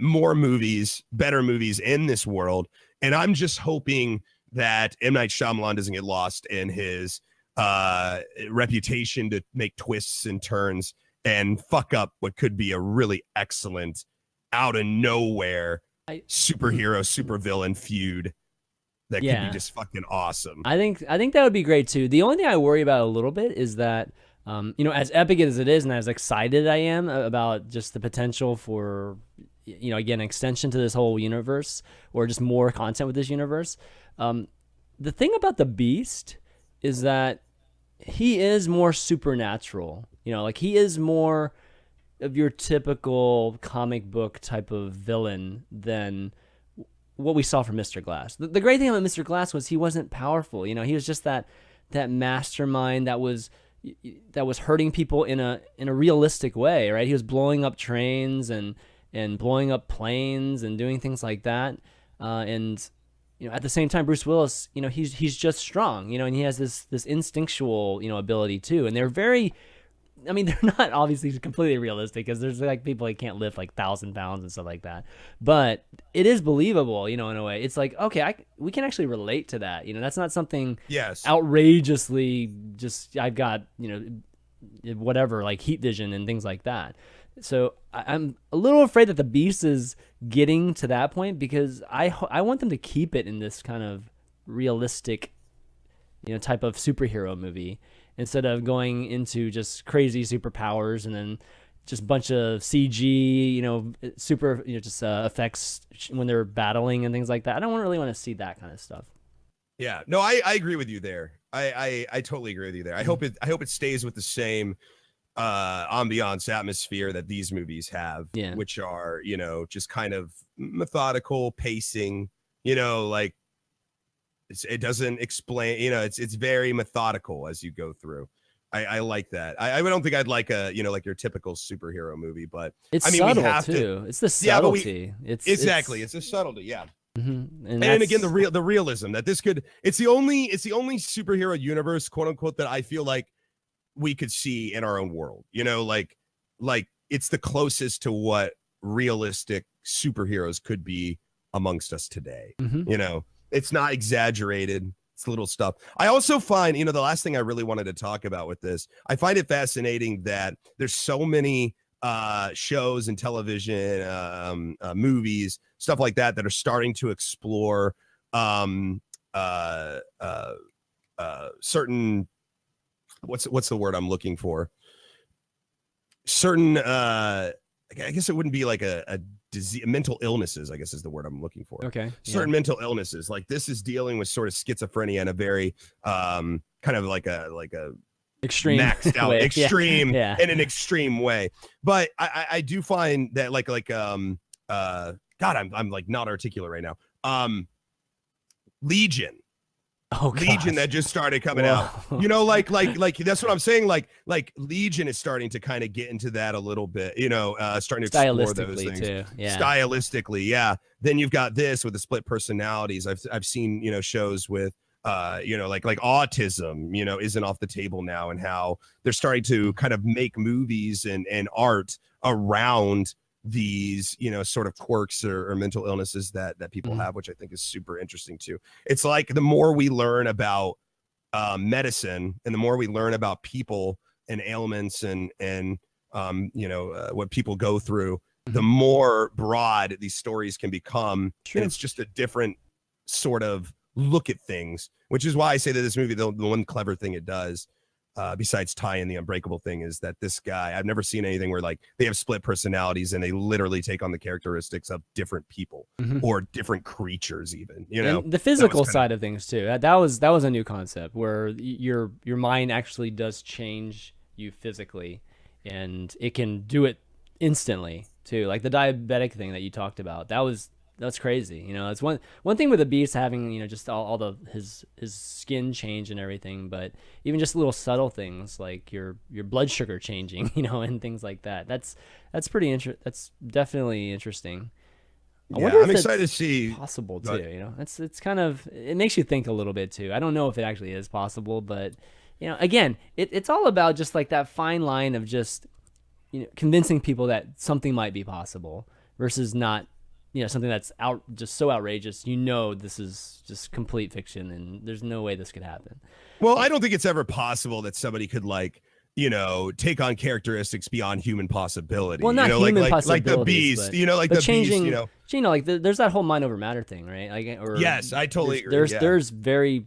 more movies, better movies in this world. And I'm just hoping that M. Night Shyamalan doesn't get lost in his reputation to make twists and turns and fuck up what could be a really excellent, out of nowhere superhero, supervillain feud that could be just fucking awesome. I think that would be great too. The only thing I worry about a little bit is that, as epic as it is and as excited I am about just the potential for, again, extension to this whole universe or just more content with this universe. The thing about the Beast is that he is more supernatural. He is more of your typical comic book type of villain than what we saw from Mr. Glass. The great thing about Mr. Glass was he wasn't powerful. He was just that mastermind that was hurting people in a realistic way, right? He was blowing up trains and blowing up planes and doing things like that. And at the same time, Bruce Willis, he's just strong, and he has this instinctual, ability too. And they're they're not obviously completely realistic because there's like people that can't lift like 1,000 pounds and stuff like that. But it is believable, in a way. It's like, okay, we can actually relate to that. That's not something outrageously just I've got, whatever, like heat vision and things like that. So I'm a little afraid that the Beast is getting to that point because I want them to keep it in this kind of realistic, type of superhero movie instead of going into just crazy superpowers and then just a bunch of CG, super, just effects when they're battling and things like that. I don't really want to see that kind of stuff. Yeah, no, I agree with you there. I totally agree with you there. I hope it stays with the same ambiance, atmosphere that these movies have, which are, just kind of methodical pacing, like it doesn't explain, it's very methodical as you go through. I like that. I don't think I'd like a, like your typical superhero movie, but it's subtle too. It's the subtlety. It's a subtlety. Yeah. Mm-hmm. And again, the realism that this it's the only superhero universe, quote unquote, that I feel like we could see in our own world, like it's the closest to what realistic superheroes could be amongst us today. Mm-hmm. It's not exaggerated. It's little stuff. I also find, the last thing I really wanted to talk about with this, I find it fascinating that there's so many shows and television, movies, stuff like that are starting to explore certain, what's the word I'm looking for? Certain, I guess it wouldn't be like a disease, mental illnesses, I guess is the word I'm looking for. Okay. Certain mental illnesses, like this is dealing with sort of schizophrenia in a very kind of like a extreme maxed out way. extreme in an extreme way. But I do find that God, I'm like not articulate right now. Legion. Oh, Legion that just started coming out. Like that's what I'm saying. Like Legion is starting to kind of get into that a little bit, starting to explore those things too. Yeah. Stylistically, yeah. Then you've got this with the split personalities. I've seen, shows with like autism, isn't off the table now, and how they're starting to kind of make movies and art around these, sort of quirks or mental illnesses that people have, which I think is super interesting too. It's like the more we learn about medicine and the more we learn about people and ailments and what people go through, the more broad these stories can become. True. And it's just a different sort of look at things, which is why I say that this movie, the one clever thing it does, besides Ty and the Unbreakable thing, is that this guy, I've never seen anything where like they have split personalities and they literally take on the characteristics of different people or different creatures, even, and the physical side of things too. That was a new concept where your mind actually does change you physically, and it can do it instantly too. Like the diabetic thing that you talked about, that's crazy. It's one thing with the Beast having, just all his skin change and everything, but even just little subtle things like your blood sugar changing, and things like that. That's pretty that's definitely interesting. I wonder if I'm excited to see possible too. It's kind of, it makes you think a little bit too. I don't know if it actually is possible, but again, it's all about just like that fine line of just convincing people that something might be possible. versus not, something that's just so outrageous. This is just complete fiction, and there's no way this could happen. Well, I don't think it's ever possible that somebody could take on characteristics beyond human possibility. Well, not human possibilities, like the beast, changing, beast, there's that whole mind over matter thing, right? Yes, I totally agree. There's very,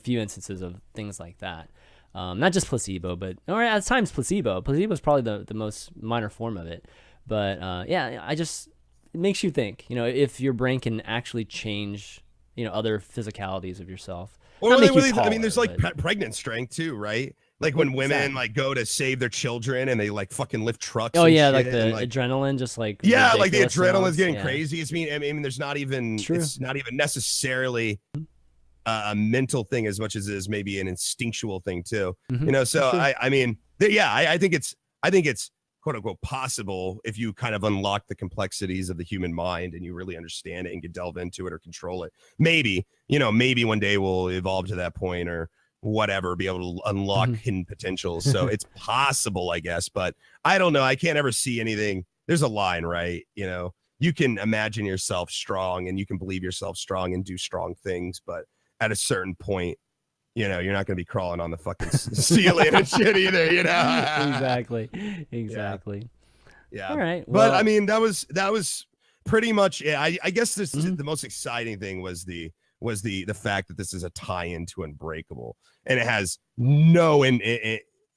few instances of things like that. Not just placebo, or at times placebo. Placebo is probably the most minor form of it. But it makes you think, if your brain can actually change, other physicalities of yourself. Or there's pregnant strength too, right? Like when women go to save their children and they fucking lift trucks. Oh yeah, like the adrenaline, just the adrenaline's getting crazy. I mean, there's not even it's not even necessarily a mental thing as much as it is maybe an instinctual thing too. Mm-hmm. So I think it's quote unquote possible if you kind of unlock the complexities of the human mind and you really understand it and can delve into it or control it. Maybe one day we'll evolve to that point or whatever, be able to unlock hidden potentials. So it's possible, I guess, but I don't know. I can't ever see anything. There's a line, right? You can imagine yourself strong and you can believe yourself strong and do strong things, but at a certain point, you're not going to be crawling on the fucking ceiling and shit either, Exactly. Yeah. All right. Well, but I mean, that was pretty much it. I guess the most exciting thing was the fact that this is a tie-in to Unbreakable, and it has no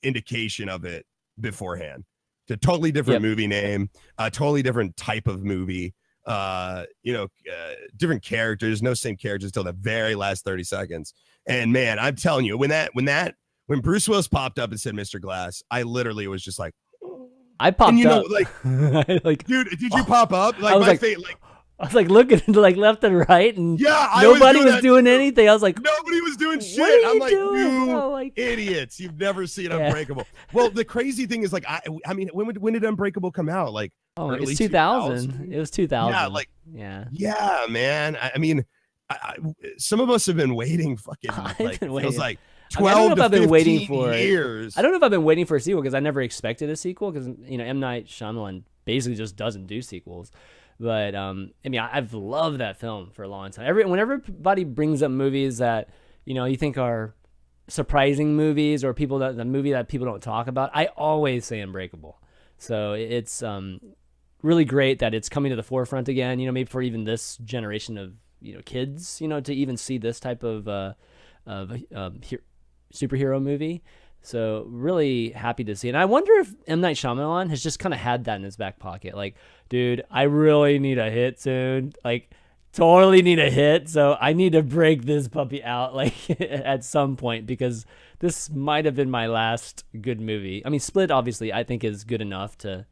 indication of it beforehand. It's a totally different movie name, a totally different type of movie. Different characters, no same characters till the very last 30 seconds. And man, I'm telling you, when Bruce Willis popped up and said Mr. Glass, I literally was just like, I popped up. Dude, did you pop up? I was looking left and right, and nobody was doing anything. I was like, nobody was doing shit. What are you I'm like, doing? You idiots! You've never seen Unbreakable. Well, the crazy thing is, I mean, when did Unbreakable come out? It's 2000. It was 2000. Yeah, man. I mean, some of us have been waiting. Feels like 12 to 15 years. I don't know if I've been waiting for a sequel because I never expected a sequel because M. Night Shyamalan basically just doesn't do sequels. But I've loved that film for a long time. Whenever everybody brings up movies that you think are surprising movies or the movie that people don't talk about, I always say Unbreakable. So it's really great that it's coming to the forefront again. Maybe for even this generation of kids, to even see this type of superhero movie. So really happy to see it. And I wonder if M. Night Shyamalan has just kind of had that in his back pocket. Like, dude, I really need a hit soon. Totally need a hit. So I need to break this puppy out at some point because this might have been my last good movie. I mean, Split obviously I think is good enough to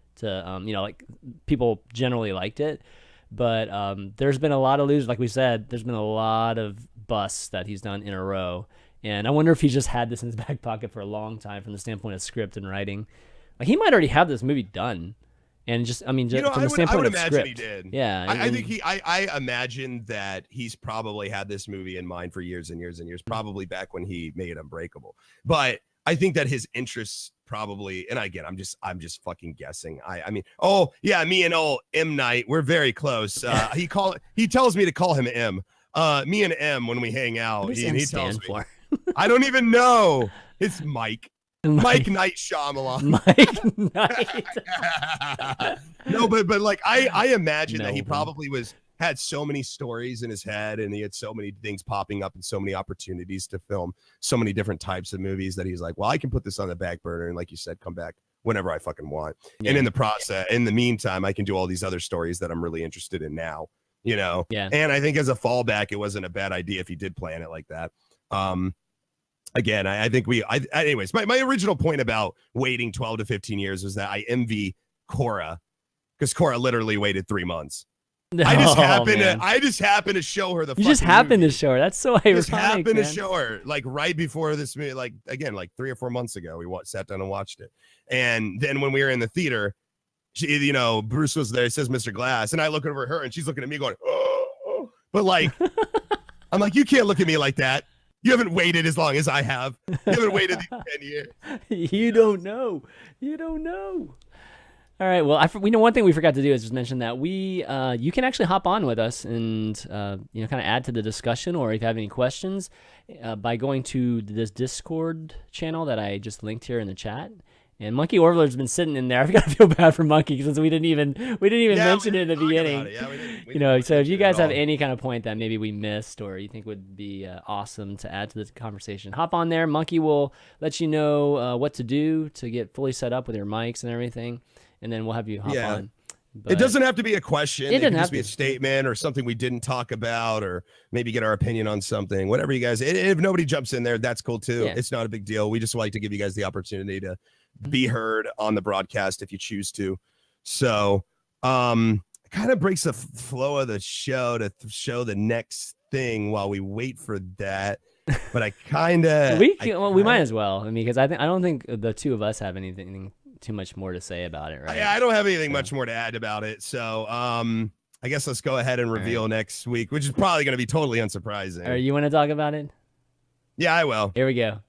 people generally liked it. But there's been a lot of losers. Like we said, there's been a lot of busts that he's done in a row. And I wonder if he just had this in his back pocket for a long time from the standpoint of script and writing. He might already have this movie done. And from the standpoint of script. He did. Yeah. I imagine that he's probably had this movie in mind for years and years and years, probably back when he made Unbreakable. But I think that his interests probably, and again, I'm just fucking guessing. Me and old M. Night, we're very close. He tells me to call him M. Me and M when we hang out, what does he tells me. For? I don't even know. It's Mike. Mike Night Shyamalan. Mike Night. No, but I imagine that he probably had so many stories in his head and he had so many things popping up and so many opportunities to film so many different types of movies that he's like, well, I can put this on the back burner and like you said, come back whenever I fucking want. Yeah. And in the meantime, I can do all these other stories that I'm really interested in now, Yeah. And I think as a fallback, it wasn't a bad idea if he did plan it like that. Again, I think anyways, my original point about waiting 12 to 15 years was that I envy Cora because Cora literally waited 3 months. I just happened to show her the. You just happened to show her. That's so ironic. Just happened to show her right before this movie, 3 or 4 months ago. We sat down and watched it, and then when we were in the theater, she, Bruce was there. He says, "Mr. Glass," and I look over at her, and she's looking at me going, "Oh," but I'm like, you can't look at me like that. You haven't waited as long as I have. You haven't waited these 10 years. You don't know. All All right. Well, we know one thing we forgot to do is just mention that you can actually hop on with us and kind of add to the discussion, or if you have any questions, by going to this Discord channel that I just linked here in the chat. And Monkey Orvler's been sitting in there. I gotta feel bad for Monkey since we didn't even mention it in the beginning. We didn't so if you guys have any kind of point that maybe we missed or you think would be awesome to add to this conversation, hop on there. Monkey will let you know what to do to get fully set up with your mics and everything, and then we'll have you hop on. But it doesn't have to be a question. It can just be a statement or something we didn't talk about, or maybe get our opinion on something. Whatever you guys. If nobody jumps in there, that's cool too. Yeah. It's not a big deal. We just like to give you guys the opportunity to be heard on the broadcast if you choose to. So it kind of breaks the flow of the show to show the next thing while we wait for that. But I kind of we might as well. I mean, because I don't think the two of us have anything too much more to say about it, right? I don't have anything much more to add about it. So I guess let's go ahead and reveal next week, which is probably going to be totally unsurprising. Or you want to talk about it? Yeah, I will. Here we go.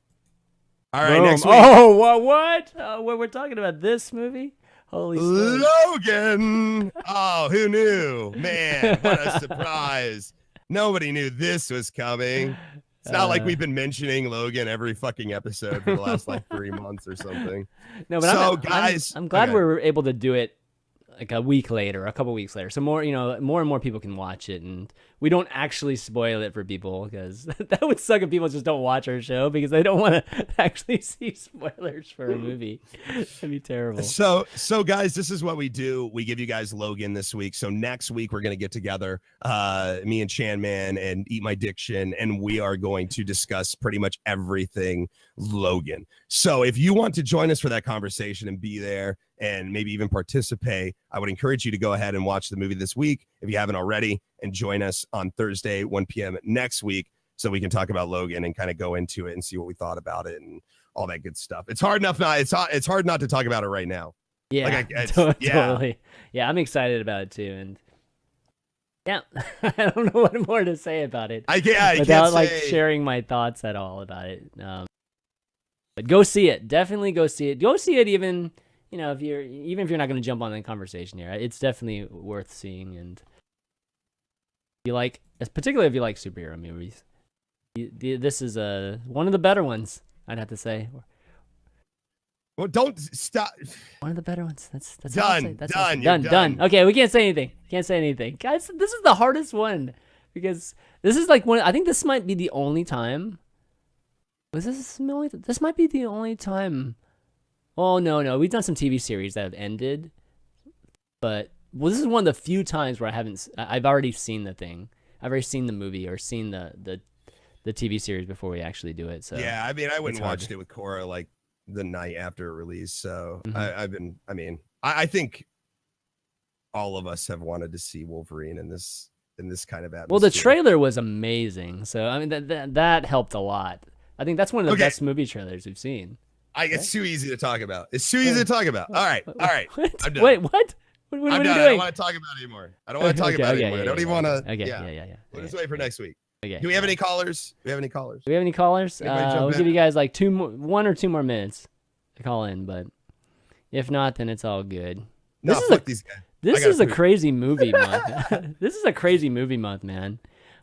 All right, next week. Oh, what? We're talking about this movie? Holy smokes. Logan! Oh, who knew? Man, what a surprise. Nobody knew this was coming. It's not like we've been mentioning Logan every fucking episode for the last 3 months or something. No, but I'm glad we're able to do it like a week later, a couple weeks later. So more and more people can watch it, and we don't actually spoil it for people, because that would suck if people just don't watch our show because they don't want to actually see spoilers for a movie. That'd be terrible. So guys, this is what we do. We give you guys Logan this week. So next week we're going to get together, me and ChanManV and Eat My Diction, and we are going to discuss pretty much everything Logan. So if you want to join us for that conversation and be there and maybe even participate, I would encourage you to go ahead and watch the movie this week if you haven't already, and join us on Thursday, 1 p.m. next week, so we can talk about Logan and kind of go into it and see what we thought about it and all that good stuff. It's hard enough not. It's hard not to talk about it right now. Yeah, totally. Yeah, I'm excited about it too, and yeah, I don't know what more to say about it. Without sharing my thoughts at all about it. But go see it. Definitely go see it. Go see it even if you're not going to jump on the conversation here. It's definitely worth seeing, and particularly if you like superhero movies, this is one of the better ones, I'd have to say. Well, don't stop. One of the better ones. That's done. Done. Okay, we can't say anything. Guys, this is the hardest one, because this is I think this might be the only time. This might be the only time. Oh, no. We've done some TV series that have ended, but this is one of the few times where I've already seen the thing. I've already seen the movie or seen the TV series before we actually do it. So yeah, I mean, I wouldn't watched it with Cora the night after it released. So I think all of us have wanted to see Wolverine in this kind of atmosphere. Well, the trailer was amazing. So I mean, that helped a lot. I think that's one of the best movie trailers we've seen. It's too easy to talk about. All right. What? I'm done. Wait, what? What are you doing? I don't want to talk about it anymore. I don't want to talk about it anymore. I don't even want to. Yeah. We'll just wait for next week. Okay. Do we have any callers? Do we have any callers? We'll give you guys 1 or 2 more minutes to call in, but if not, then it's all good. Fuck these guys. This is a crazy movie month. This is a crazy movie month, man.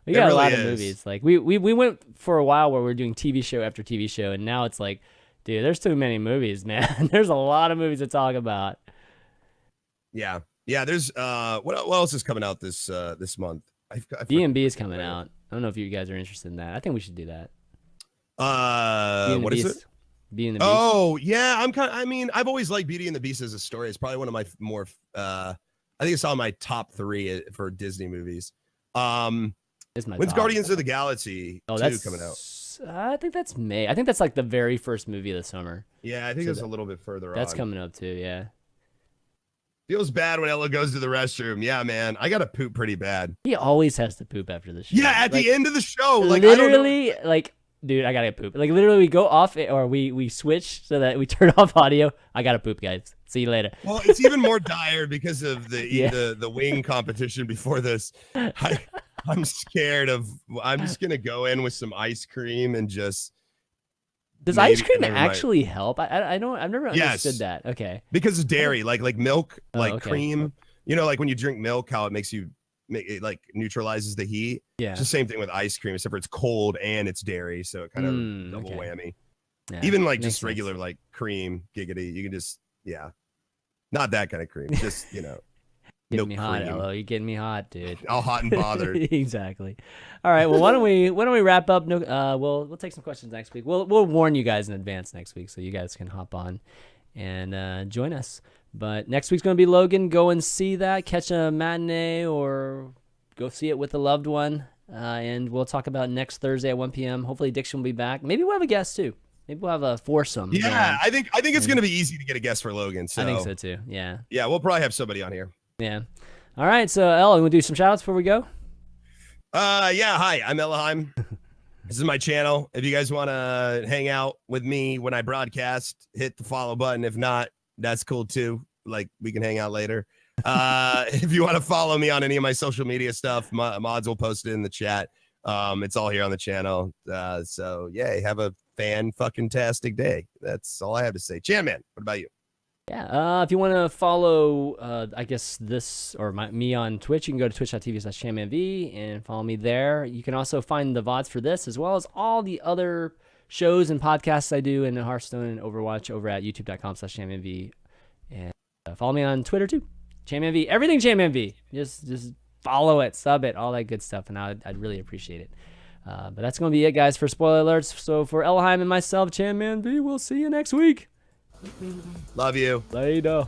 We got a lot of movies. We went for a while where we're doing TV show after TV show, and now it's dude, there's too many movies, man. There's a lot of movies to talk about. Yeah. There's what else is coming out this month? D&B is coming out. I don't know if you guys are interested in that. I think we should do that. What is it? Beauty and the Beast. Oh yeah, I've always liked Beauty and the Beast as a story. It's probably one of my more. I think it's on my top 3 for Disney movies. When's Guardians of the Galaxy 2 coming out? I think that's May. I think that's the very first movie of the summer. Yeah, I think it's a little bit further on. That's coming up too, yeah. Feels bad when Ella goes to the restroom. Yeah, man. I got to poop pretty bad. He always has to poop after the show. Yeah, at the end of the show. Literally, dude, I got to poop. Literally, we go off it, or we switch so that we turn off audio. I got to poop, guys. See you later. Well, it's even more dire because of the wing competition before this. I'm scared I'm just going to go in with some ice cream and just Does ice cream actually help? I don't. I've never understood that. Okay. Because it's dairy, like milk, cream. You know, like when you drink milk, how it makes you it like neutralizes the heat. Yeah. It's the same thing with ice cream, except for it's cold and it's dairy, so it kind of double whammy. Yeah, even like just regular like cream, giggity, you can just not that kind of cream, just Getting me hot, Ello. You're getting me hot, dude. All hot and bothered. Exactly. All right. Well, why don't we wrap up? We'll take some questions next week. We'll warn you guys in advance next week, so you guys can hop on and join us. But next week's gonna be Logan. Go and see that. Catch a matinee or go see it with a loved one. And we'll talk about next Thursday at 1 p.m. Hopefully, Dixon will be back. Maybe we'll have a guest too. Maybe we'll have a foursome. Yeah, I think it's gonna be easy to get a guest for Logan. So I think so too. Yeah. Yeah, we'll probably have somebody on here. Yeah. All right. So, El, you want to do some shout outs before we go? Yeah. Hi, I'm Ellohime. This is my channel. If you guys want to hang out with me when I broadcast, hit the follow button. If not, that's cool too. Like, we can hang out later. If you want to follow me on any of my social media stuff, mods will post it in the chat. It's all here on the channel. So yeah, have a fan-fucking-tastic day. That's all I have to say. ChanMan, what about you? Yeah, if you want to follow, I guess this or me on Twitch, you can go to twitch.tv/ChanManV and follow me there. You can also find the VODs for this as well as all the other shows and podcasts I do in Hearthstone and Overwatch over at youtube.com/ChanManV. And follow me on Twitter too, ChanManV. Everything ChanManV. Just follow it, sub it, all that good stuff, and I'd really appreciate it. But that's going to be it, guys, for spoiler alerts. So for Ellohime and myself, ChanManV, we'll see you next week. Love you. Later.